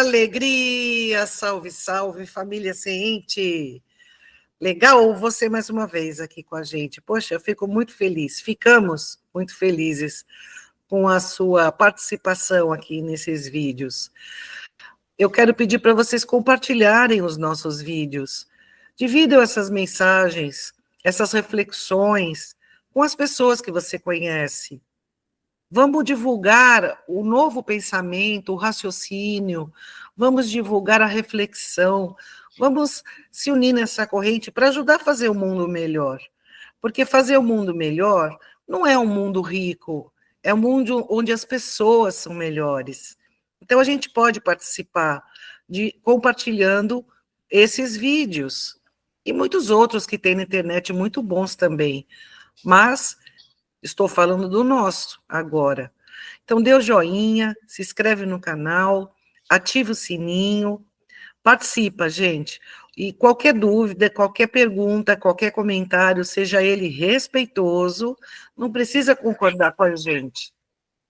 alegria! Salve, salve, família Ciente! Legal você mais uma vez aqui com a gente. Poxa, eu fico muito feliz. Ficamos muito felizes com a sua participação aqui nesses vídeos. Eu quero pedir para vocês compartilharem os nossos vídeos. Dividam essas mensagens, essas reflexões com as pessoas que você conhece. Vamos divulgar o novo pensamento, o raciocínio, vamos divulgar a reflexão, vamos se unir nessa corrente para ajudar a fazer o mundo melhor. Porque fazer o mundo melhor não é um mundo rico, é um mundo onde as pessoas são melhores. Então a gente pode participar compartilhando esses vídeos e muitos outros que tem na internet muito bons também. Mas estou falando do nosso agora. Então, dê o joinha, se inscreve no canal, ativa o sininho, participa, gente. E qualquer dúvida, qualquer pergunta, qualquer comentário, seja ele respeitoso, não precisa concordar com a gente.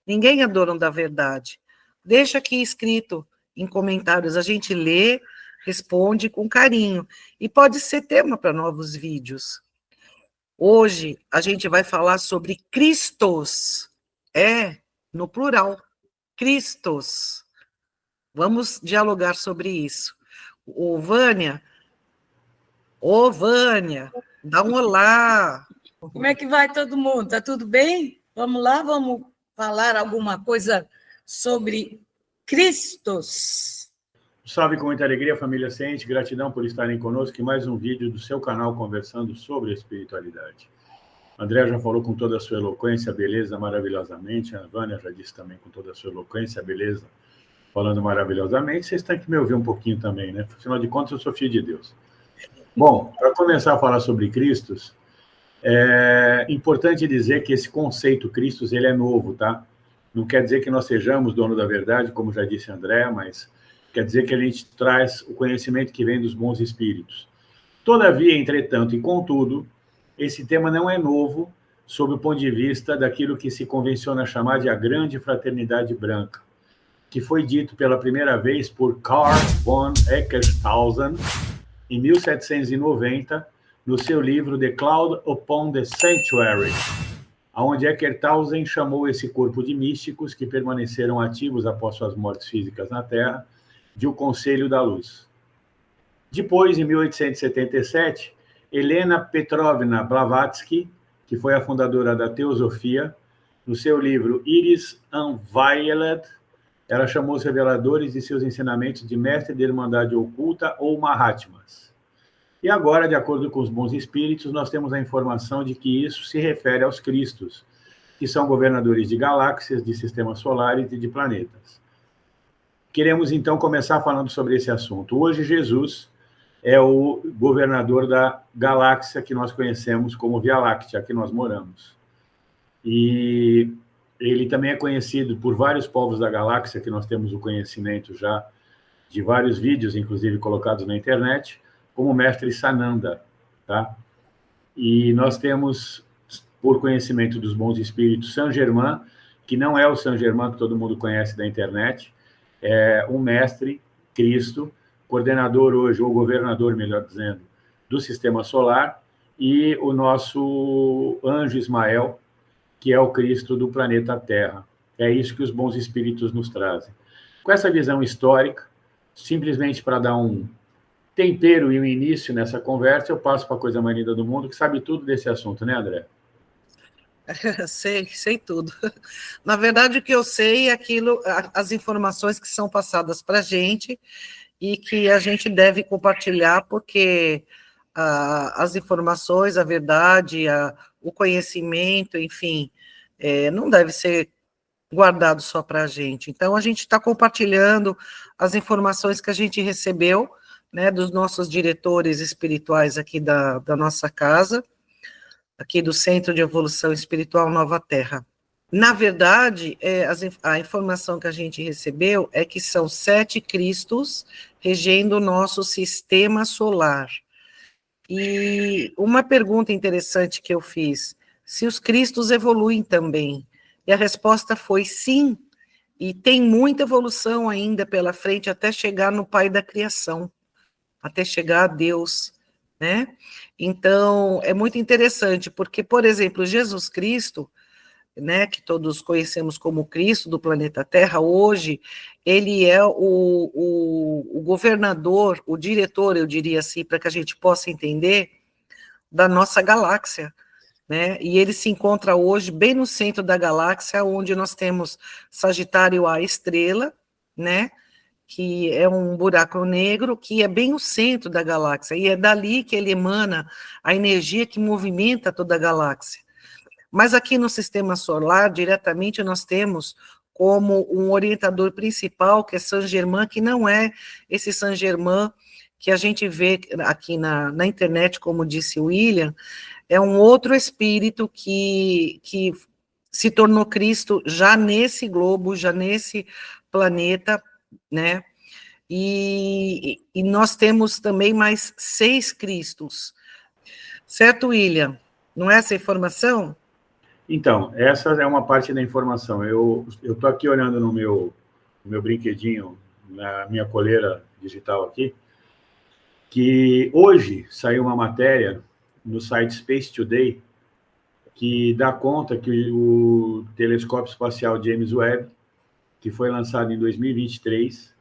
Ninguém é dono da verdade. Deixa aqui escrito em comentários, a gente lê, responde com carinho. E pode ser tema para novos vídeos. Hoje a gente vai falar sobre Cristos, no plural, Cristos. Vamos dialogar sobre isso. Vânia, Vânia, dá um olá. Como é que vai todo mundo? Tá tudo bem? Vamos lá, vamos falar alguma coisa sobre Cristos. Salve com muita alegria, família Ciente, gratidão por estarem conosco em mais um vídeo do seu canal conversando sobre a espiritualidade. André já falou com toda a sua eloquência, beleza, maravilhosamente. A Vânia já disse também com toda a sua eloquência, beleza, falando maravilhosamente. Vocês têm que me ouvir um pouquinho também, né? Afinal de contas, eu sou filho de Deus. Bom, para começar a falar sobre Cristos, é importante dizer que esse conceito Cristos, ele é novo, tá? Não quer dizer que nós sejamos dono da verdade, como já disse André, mas quer dizer que a gente traz o conhecimento que vem dos bons espíritos. Todavia, entretanto e contudo, esse tema não é novo sob o ponto de vista daquilo que se convenciona chamar de a grande fraternidade branca, que foi dito pela primeira vez por Karl von Eckershausen em 1790, no seu livro The Cloud Upon the Sanctuary, onde Eckershausen chamou esse corpo de místicos que permaneceram ativos após suas mortes físicas na Terra, de o Conselho da Luz. Depois, em 1877, Helena Petrovna Blavatsky, que foi a fundadora da Teosofia, no seu livro Iris Unveiled, ela chamou os reveladores de seus ensinamentos de mestre de irmandade oculta ou Mahatmas. E agora, de acordo com os bons espíritos, nós temos a informação de que isso se refere aos Cristos, que são governadores de galáxias, de sistemas solares e de planetas. Queremos, então, começar falando sobre esse assunto. Hoje, Jesus é o governador da galáxia que nós conhecemos como Via Láctea, que nós moramos. E ele também é conhecido por vários povos da galáxia, que nós temos o conhecimento já de vários vídeos, inclusive colocados na internet, como Mestre Sananda, tá? E nós temos, por conhecimento dos bons espíritos, Saint Germain, que não é o Saint Germain que todo mundo conhece da internet, é um mestre, Cristo, coordenador hoje, ou governador, melhor dizendo, do Sistema Solar, e o nosso anjo Ismael, que é o Cristo do planeta Terra. É isso que os bons espíritos nos trazem. Com essa visão histórica, simplesmente para dar um tempero e um início nessa conversa, eu passo para a coisa mais linda do mundo, que sabe tudo desse assunto, né, André? Sei tudo. Na verdade, o que eu sei é as informações que são passadas para a gente e que a gente deve compartilhar, porque as informações, a verdade, o conhecimento, enfim, não deve ser guardado só para a gente. Então, a gente está compartilhando as informações que a gente recebeu, né, dos nossos diretores espirituais aqui da nossa casa, aqui do Centro de Evolução Espiritual Nova Terra. Na verdade, a informação que a gente recebeu é que são 7 Cristos regendo o nosso sistema solar. E uma pergunta interessante que eu fiz, se os Cristos evoluem também? E a resposta foi sim, E tem muita evolução ainda pela frente até chegar no Pai da criação, até chegar a Deus, né? Então, é muito interessante, porque, por exemplo, Jesus Cristo, né, que todos conhecemos como Cristo do planeta Terra, hoje, ele é o governador, o diretor, eu diria assim, para que a gente possa entender, da nossa galáxia, né? E ele se encontra hoje bem no centro da galáxia, onde nós temos Sagitário A estrela, né? Que é um buraco negro, que é bem o centro da galáxia, e é dali que ele emana a energia que movimenta toda a galáxia. Mas aqui no sistema solar, diretamente, nós temos como um orientador principal, que é Saint-Germain, que não é esse Saint-Germain que a gente vê aqui na internet, como disse o William, é um outro espírito que se tornou Cristo já nesse globo, já nesse planeta, né? E nós temos também mais 6 Cristos. Certo, William? Não é essa a informação? Então, essa é uma parte da informação. Eu estou aqui olhando no meu brinquedinho, na minha coleira digital aqui, que hoje saiu uma matéria no site Space Today que dá conta que o telescópio espacial James Webb, que foi lançado em 2023,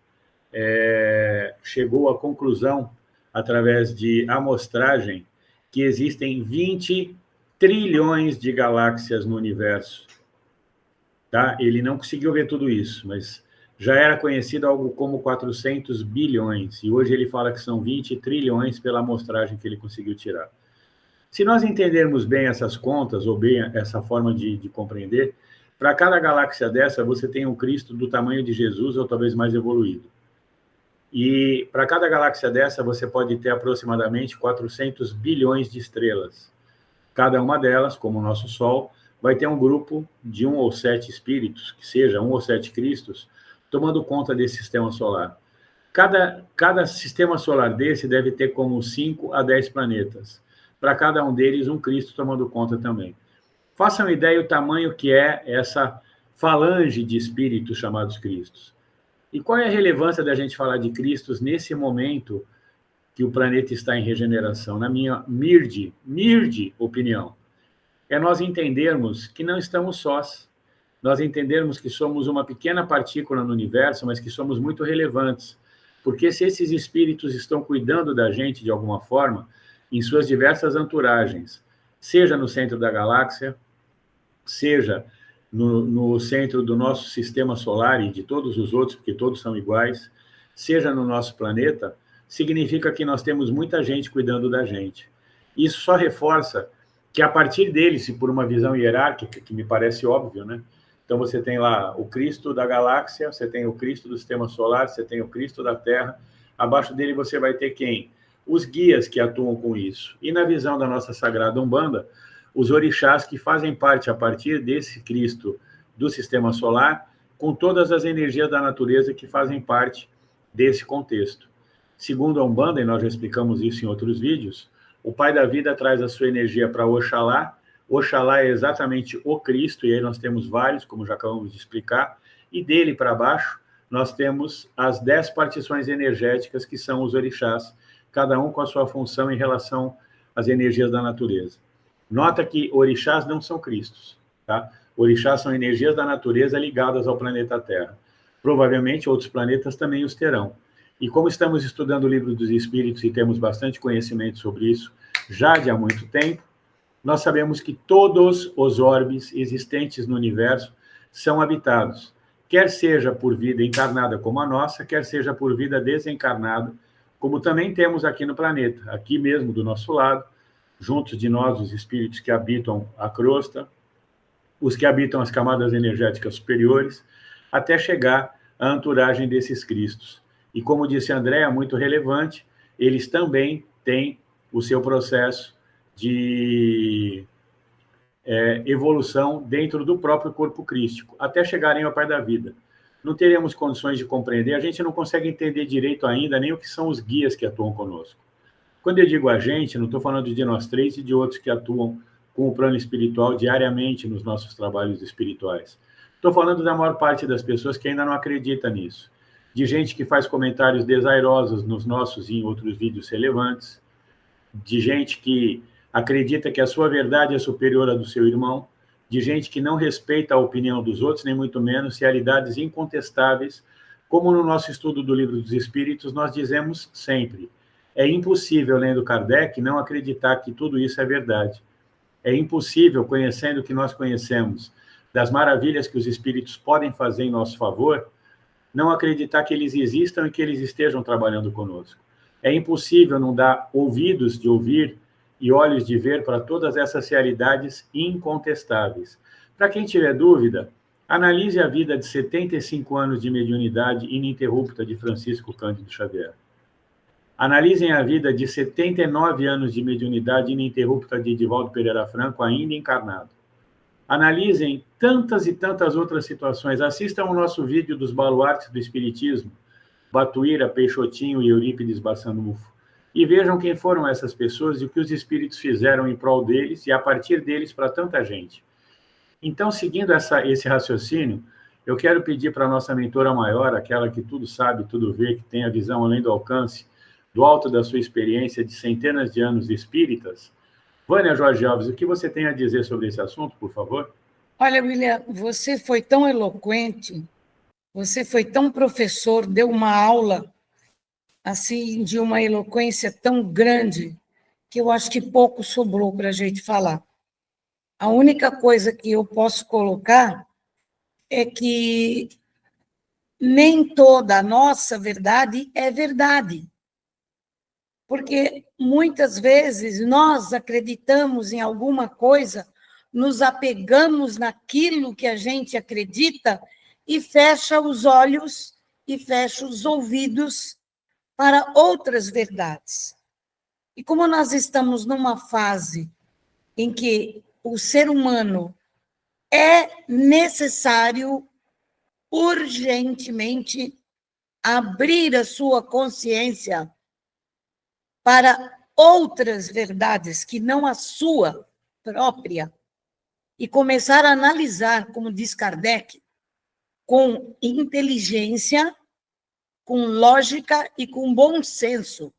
chegou à conclusão, através de amostragem, que existem 20 trilhões de galáxias no universo. Tá? Ele não conseguiu ver tudo isso, mas já era conhecido algo como 400 bilhões, e hoje ele fala que são 20 trilhões pela amostragem que ele conseguiu tirar. Se nós entendermos bem essas contas, ou bem essa forma de compreender, para cada galáxia dessa, você tem um Cristo do tamanho de Jesus, ou talvez mais evoluído. E para cada galáxia dessa, você pode ter aproximadamente 400 bilhões de estrelas. Cada uma delas, como o nosso Sol, vai ter um grupo de 1 ou 7 espíritos, que seja 1 ou 7 Cristos, tomando conta desse sistema solar. Cada sistema solar desse deve ter como 5 a 10 planetas. Para cada um deles, um Cristo tomando conta também. Façam ideia o tamanho que é essa falange de espíritos chamados Cristos. E qual é a relevância da gente falar de Cristos nesse momento que o planeta está em regeneração? Na minha humilde opinião, é nós entendermos que não estamos sós. Nós entendermos que somos uma pequena partícula no universo, mas que somos muito relevantes. Porque se esses espíritos estão cuidando da gente de alguma forma, em suas diversas entouragens, seja no centro da galáxia, seja no centro do nosso sistema solar e de todos os outros, porque todos são iguais, seja no nosso planeta, significa que nós temos muita gente cuidando da gente. Isso só reforça que, a partir deles, se por uma visão hierárquica, que me parece óbvio, né? Então, você tem lá o Cristo da galáxia, você tem o Cristo do sistema solar, você tem o Cristo da Terra, abaixo dele você vai ter quem? Os guias que atuam com isso. E na visão da nossa Sagrada Umbanda, os orixás que fazem parte, a partir desse Cristo do sistema solar, com todas as energias da natureza que fazem parte desse contexto. Segundo a Umbanda, e nós já explicamos isso em outros vídeos, o Pai da Vida traz a sua energia para Oxalá. Oxalá é exatamente o Cristo, e aí nós temos vários, como já acabamos de explicar, e dele para baixo nós temos as 10 partições energéticas, que são os orixás, cada um com a sua função em relação às energias da natureza. Nota que orixás não são Cristos, tá? Orixás são energias da natureza ligadas ao planeta Terra. Provavelmente outros planetas também os terão. E como estamos estudando o Livro dos Espíritos e temos bastante conhecimento sobre isso já de há muito tempo, nós sabemos que todos os orbes existentes no universo são habitados, quer seja por vida encarnada como a nossa, quer seja por vida desencarnada, como também temos aqui no planeta, aqui mesmo do nosso lado, juntos de nós, os espíritos que habitam a crosta, os que habitam as camadas energéticas superiores, até chegar à entouragem desses Cristos. E como disse André, é muito relevante, eles também têm o seu processo de evolução dentro do próprio corpo crístico, até chegarem ao Pai da Vida. Não teremos condições de compreender, a gente não consegue entender direito ainda nem o que são os guias que atuam conosco. Quando eu digo a gente, não estou falando de nós três e de outros que atuam com o plano espiritual diariamente nos nossos trabalhos espirituais. Estou falando da maior parte das pessoas que ainda não acredita nisso. De gente que faz comentários desairosos nos nossos e em outros vídeos relevantes. De gente que acredita que a sua verdade é superior à do seu irmão. De gente que não respeita a opinião dos outros, nem muito menos realidades incontestáveis, como no nosso estudo do Livro dos Espíritos nós dizemos sempre. É impossível, lendo Kardec, não acreditar que tudo isso é verdade. É impossível, conhecendo o que nós conhecemos, das maravilhas que os espíritos podem fazer em nosso favor, não acreditar que eles existam e que eles estejam trabalhando conosco. É impossível não dar ouvidos de ouvir e olhos de ver para todas essas realidades incontestáveis. Para quem tiver dúvida, analise a vida de 75 anos de mediunidade ininterrupta de Francisco Cândido Xavier. Analisem a vida de 79 anos de mediunidade ininterrupta de Edivaldo Pereira Franco, ainda encarnado. Analisem tantas e tantas outras situações. Assistam o nosso vídeo dos baluartes do Espiritismo, Batuíra, Peixotinho e Eurípides Bassanufo, e vejam quem foram essas pessoas e o que os espíritos fizeram em prol deles e a partir deles para tanta gente. Então, seguindo esse raciocínio, eu quero pedir para a nossa mentora maior, aquela que tudo sabe, tudo vê, que tem a visão além do alcance, do alto da sua experiência de centenas de anos espíritas, Vânia Jorge Alves, o que você tem a dizer sobre esse assunto, por favor? Olha, William, você foi tão eloquente, você foi tão professor, deu uma aula assim de uma eloquência tão grande que eu acho que pouco sobrou para a gente falar. A única coisa que eu posso colocar é que nem toda a nossa verdade é verdade. Porque muitas vezes nós acreditamos em alguma coisa, nos apegamos naquilo que a gente acredita e fecha os olhos e fecha os ouvidos para outras verdades. E como nós estamos numa fase em que o ser humano é necessário urgentemente abrir a sua consciência para outras verdades que não a sua própria e começar a analisar, como diz Kardec, com inteligência, com lógica e com bom senso,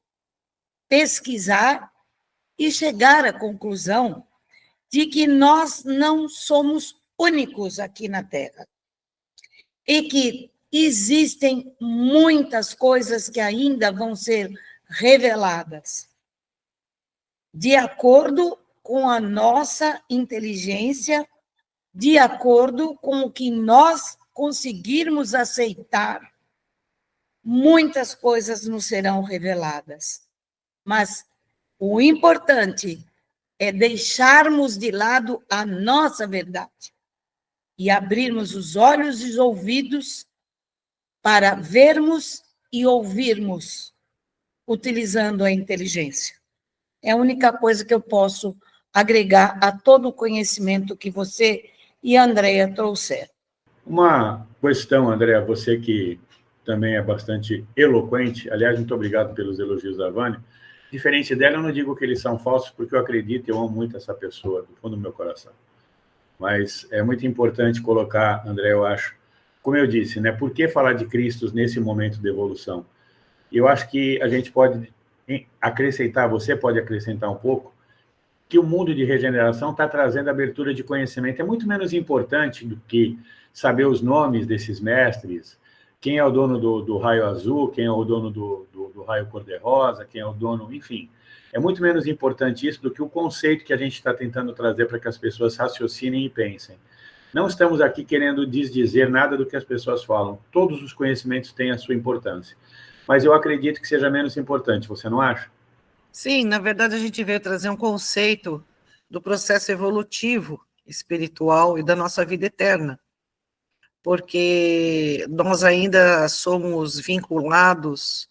pesquisar e chegar à conclusão de que nós não somos únicos aqui na Terra e que existem muitas coisas que ainda vão ser reveladas de acordo com a nossa inteligência, de acordo com o que nós conseguirmos aceitar. Muitas coisas nos serão reveladas, mas o importante é deixarmos de lado a nossa verdade e abrirmos os olhos e os ouvidos para vermos e ouvirmos, utilizando a inteligência. É a única coisa que eu posso agregar a todo o conhecimento que você e a Andréia trouxeram. Uma questão, Andréia, você que também é bastante eloquente, aliás, muito obrigado pelos elogios da Vânia. Diferente dela, eu não digo que eles são falsos, porque eu acredito e eu amo muito essa pessoa, do fundo do meu coração. Mas é muito importante colocar, André, eu acho, como eu disse, né? Por que falar de Cristo nesse momento de evolução? Eu acho que a gente pode acrescentar, você pode acrescentar um pouco, que o mundo de regeneração está trazendo abertura de conhecimento. É muito menos importante do que saber os nomes desses mestres, quem é o dono do raio azul, quem é o dono do raio cor-de-rosa, quem é o dono, enfim. É muito menos importante isso do que o conceito que a gente está tentando trazer para que as pessoas raciocinem e pensem. Não estamos aqui querendo desdizer nada do que as pessoas falam. Todos os conhecimentos têm a sua importância. Mas eu acredito que seja menos importante, você não acha? Sim, na verdade a gente veio trazer um conceito do processo evolutivo espiritual e da nossa vida eterna. Porque nós ainda somos vinculados,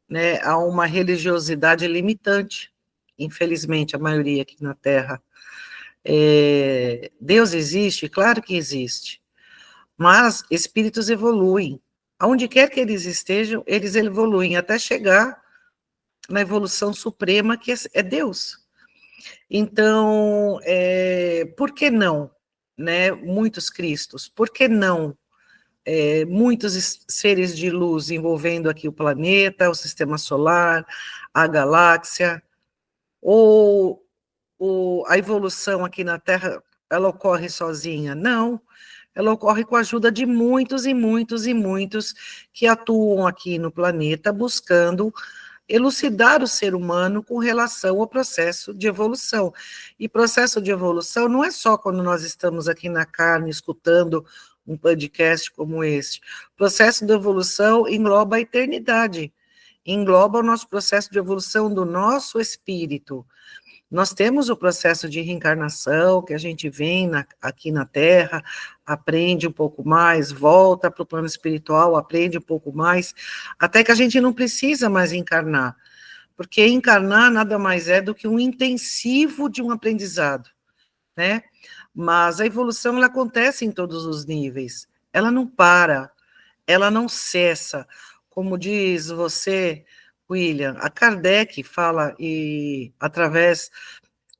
né, a uma religiosidade limitante, infelizmente, a maioria aqui na Terra. Deus existe? Claro que existe, mas espíritos evoluem. Aonde quer que eles estejam, eles evoluem, até chegar na evolução suprema, que é Deus. Então, por que não? né, muitos Cristos? Por que não muitos seres de luz envolvendo aqui o planeta, o sistema solar, a galáxia, ou a evolução aqui na Terra, ela ocorre sozinha? Não, ela ocorre com a ajuda de muitos e muitos e muitos que atuam aqui no planeta, buscando elucidar o ser humano com relação ao processo de evolução. E processo de evolução não é só quando nós estamos aqui na carne, escutando um podcast como este. O processo de evolução engloba a eternidade, engloba o nosso processo de evolução do nosso espírito. Nós temos o processo de reencarnação, que a gente vem aqui na Terra, aprende um pouco mais, volta para o plano espiritual, aprende um pouco mais, até que a gente não precisa mais encarnar, porque encarnar nada mais é do que um intensivo de um aprendizado, né? Mas a evolução, ela acontece em todos os níveis, ela não para, ela não cessa, como diz você, William, a Kardec fala, e através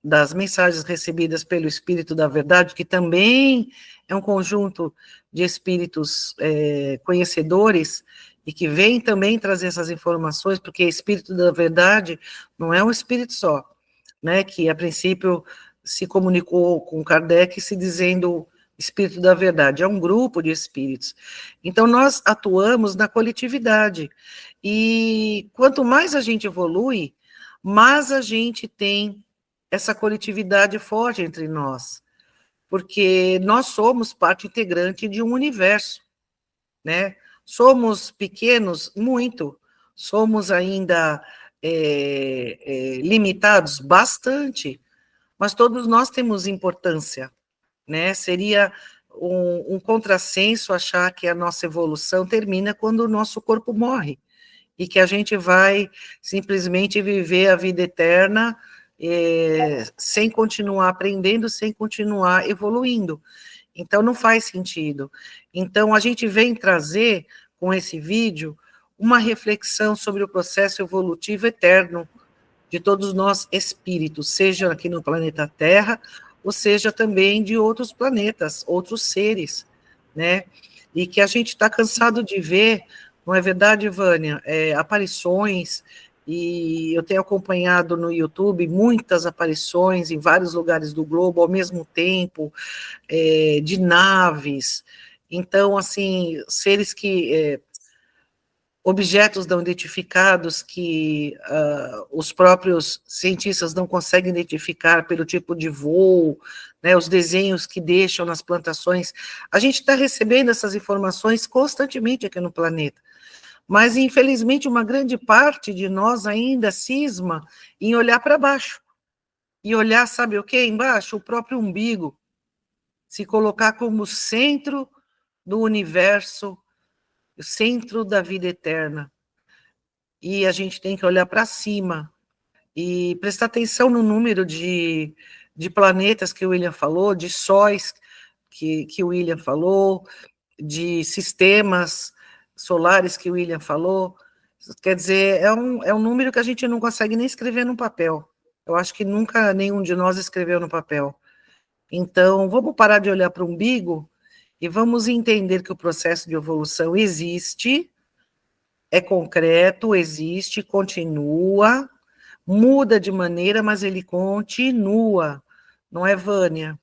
das mensagens recebidas pelo Espírito da Verdade, que também é um conjunto de espíritos conhecedores, e que vem também trazer essas informações, porque Espírito da Verdade não é um espírito só, né, que a princípio se comunicou com Kardec se dizendo Espírito da Verdade, é um grupo de espíritos. Então, nós atuamos na coletividade, e quanto mais a gente evolui, mais a gente tem essa coletividade forte entre nós, porque nós somos parte integrante de um universo, né? Somos pequenos, muito, somos ainda limitados, bastante, mas todos nós temos importância, né? Seria um contrassenso achar que a nossa evolução termina quando o nosso corpo morre, e que a gente vai simplesmente viver a vida eterna sem continuar aprendendo, sem continuar evoluindo. Então, não faz sentido. Então, a gente vem trazer, com esse vídeo, uma reflexão sobre o processo evolutivo eterno de todos nós espíritos, seja aqui no planeta Terra, ou seja também de outros planetas, outros seres, né? E que a gente está cansado de ver, não é verdade, Vânia? Aparições, e eu tenho acompanhado no YouTube muitas aparições em vários lugares do globo ao mesmo tempo, de naves. Então, assim, seres que objetos não identificados que os próprios cientistas não conseguem identificar pelo tipo de voo, né, os desenhos que deixam nas plantações. A gente está recebendo essas informações constantemente aqui no planeta, mas, infelizmente, uma grande parte de nós ainda cisma em olhar para baixo, e olhar, sabe o que embaixo? O próprio umbigo, se colocar como centro do universo, o centro da vida eterna. E a gente tem que olhar para cima e prestar atenção no número de planetas que o William falou, de sóis que o William falou, de sistemas solares que o William falou. Quer dizer, é um número que a gente não consegue nem escrever no papel. Eu acho que nunca nenhum de nós escreveu no papel. Então, vamos parar de olhar para o umbigo e vamos entender que o processo de evolução existe, é concreto, existe, continua, muda de maneira, mas ele continua, não é, Vânia?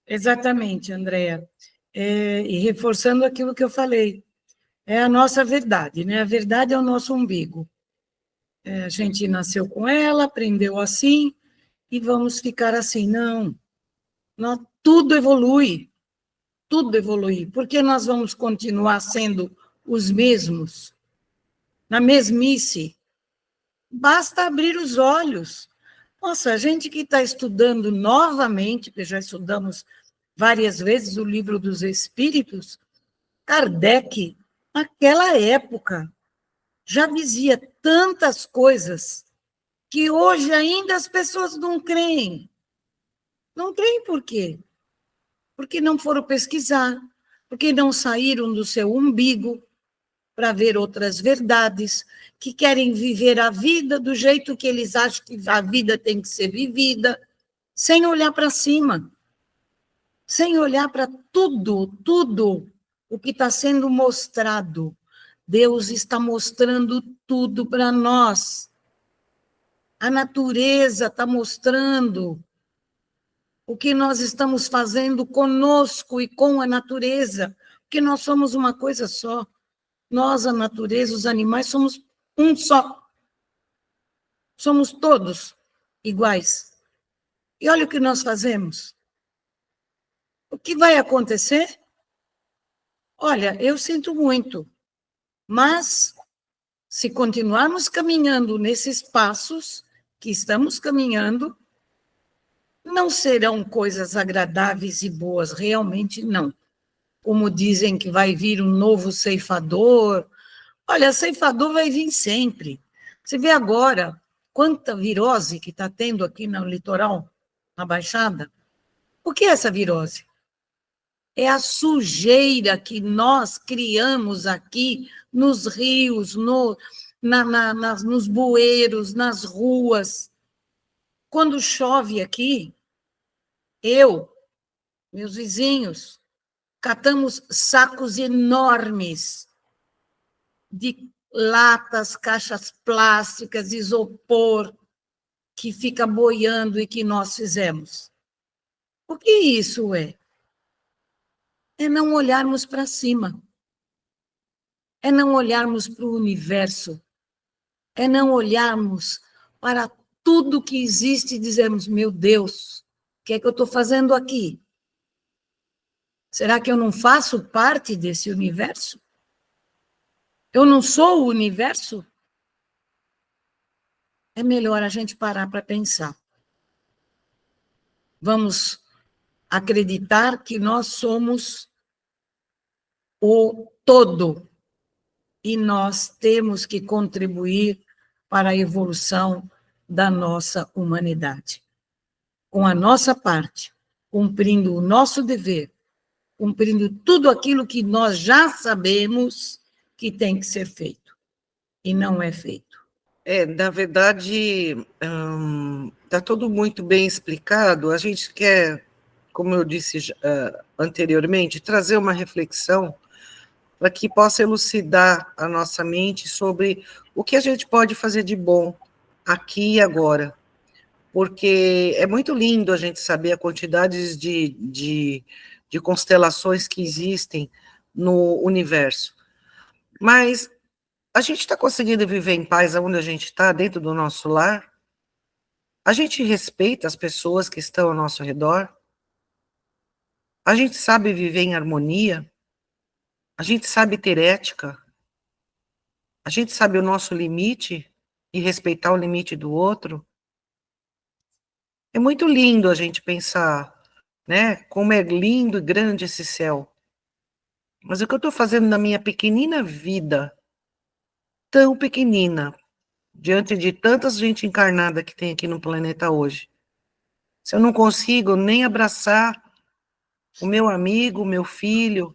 Exatamente, Andréa. E reforçando aquilo que eu falei, é a nossa verdade, né? A verdade é o nosso umbigo. A gente nasceu com ela, aprendeu assim, e vamos ficar assim. Não, tudo evolui, porque nós vamos continuar sendo os mesmos, na mesmice. Basta abrir os olhos. Nossa, a gente que está estudando novamente, porque já estudamos várias vezes o Livro dos Espíritos, Kardec, naquela época, já dizia tantas coisas que hoje ainda as pessoas não creem. Não creem por quê? Porque não foram pesquisar, porque não saíram do seu umbigo para ver outras verdades, que querem viver a vida do jeito que eles acham que a vida tem que ser vivida, sem olhar para cima. sem olhar para tudo o que está sendo mostrado. Deus está mostrando tudo para nós. A natureza está mostrando o que nós estamos fazendo conosco e com a natureza, porque nós somos uma coisa só. Nós, a natureza, os animais, somos um só. Somos todos iguais. E olha o que nós fazemos. O que vai acontecer? Olha, eu sinto muito, mas se continuarmos caminhando nesses passos que estamos caminhando, não serão coisas agradáveis e boas, realmente não. Como dizem que vai vir um novo ceifador. Olha, ceifador vai vir sempre. Você vê agora quanta virose que está tendo aqui no litoral, na Baixada. O que é essa virose? É a sujeira que nós criamos aqui nos rios, nos bueiros, nas ruas. Quando chove aqui, meus vizinhos, catamos sacos enormes de latas, caixas plásticas, isopor, que fica boiando e que nós fizemos. O que isso é? É não olharmos para cima. É não olharmos para o universo. É não olharmos para tudo que existe e dizermos, meu Deus, o que é que eu estou fazendo aqui? Será que eu não faço parte desse universo? Eu não sou o universo? É melhor a gente parar para pensar. Vamos acreditar que nós somos o todo e nós temos que contribuir para a evolução da nossa humanidade. Com a nossa parte, cumprindo o nosso dever, cumprindo tudo aquilo que nós já sabemos que tem que ser feito e não é feito. Na verdade, está tudo muito bem explicado. A gente quer, como eu disse anteriormente, trazer uma reflexão para que possa elucidar a nossa mente sobre o que a gente pode fazer de bom aqui e agora. Porque é muito lindo a gente saber a quantidade de constelações que existem no universo. Mas a gente está conseguindo viver em paz onde a gente está, dentro do nosso lar? A gente respeita as pessoas que estão ao nosso redor? A gente sabe viver em harmonia? A gente sabe ter ética? A gente sabe o nosso limite e respeitar o limite do outro? É muito lindo a gente pensar, né, como é lindo e grande esse céu. Mas o que eu estou fazendo na minha pequenina vida, tão pequenina, diante de tanta gente encarnada que tem aqui no planeta hoje, se eu não consigo nem abraçar o meu amigo, o meu filho,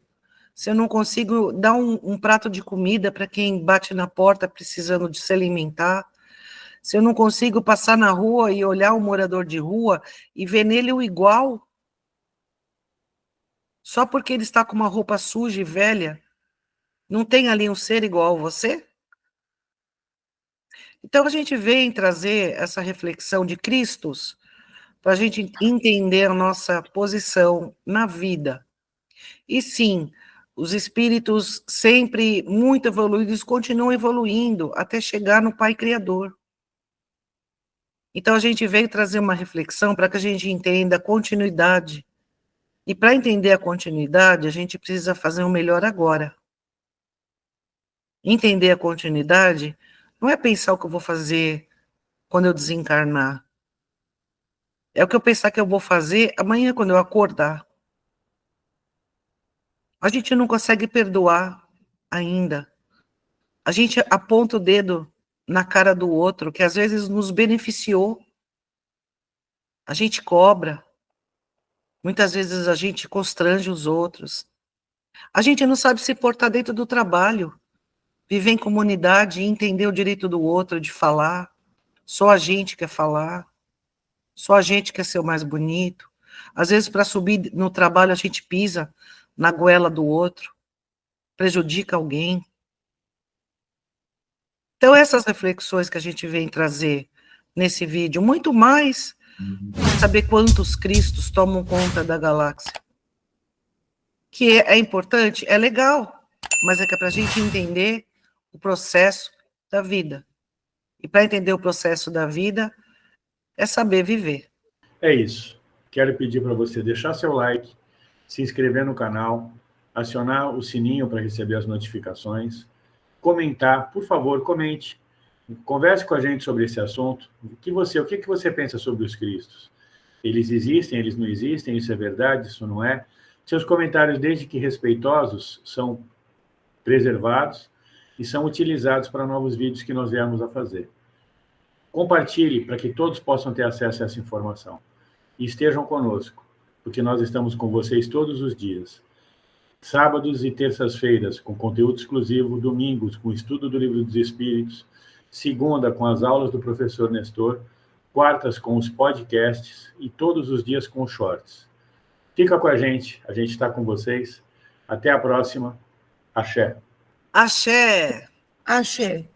se eu não consigo dar um prato de comida para quem bate na porta precisando de se alimentar, se eu não consigo passar na rua e olhar um morador de rua e ver nele o igual, só porque ele está com uma roupa suja e velha, não tem ali um ser igual a você? Então a gente vem trazer essa reflexão de Cristos para a gente entender a nossa posição na vida. E sim, os espíritos sempre muito evoluídos continuam evoluindo até chegar no Pai Criador. Então a gente veio trazer uma reflexão para que a gente entenda a continuidade. E para entender a continuidade, a gente precisa fazer o melhor agora. Entender a continuidade não é pensar o que eu vou fazer quando eu desencarnar. É o que eu pensar que eu vou fazer amanhã quando eu acordar. A gente não consegue perdoar ainda. A gente aponta o dedo na cara do outro, que às vezes nos beneficiou. A gente cobra. Muitas vezes a gente constrange os outros. A gente não sabe se portar dentro do trabalho. Viver em comunidade e entender o direito do outro de falar. Só a gente quer falar. Só a gente quer ser o mais bonito. Às vezes, para subir no trabalho, a gente pisa na goela do outro, prejudica alguém. Então, essas reflexões que a gente vem trazer nesse vídeo, muito mais saber quantos Cristos tomam conta da galáxia. Que é importante, é legal, mas é que é para a gente entender o processo da vida. E para entender o processo da vida, é saber viver. É isso. Quero pedir para você deixar seu like, se inscrever no canal, acionar o sininho para receber as notificações, comentar, por favor, comente. Converse com a gente sobre esse assunto. O que você pensa sobre os Cristos? Eles existem, eles não existem, isso é verdade, isso não é? Seus comentários, desde que respeitosos, são preservados e são utilizados para novos vídeos que nós viermos a fazer. Compartilhe para que todos possam ter acesso a essa informação. E estejam conosco, porque nós estamos com vocês todos os dias. Sábados e terças-feiras, com conteúdo exclusivo, domingos, com o estudo do Livro dos Espíritos, segunda, com as aulas do professor Nestor, quartas, com os podcasts e todos os dias com os shorts. Fica com a gente está com vocês. Até a próxima. Axé. Axé. Axé.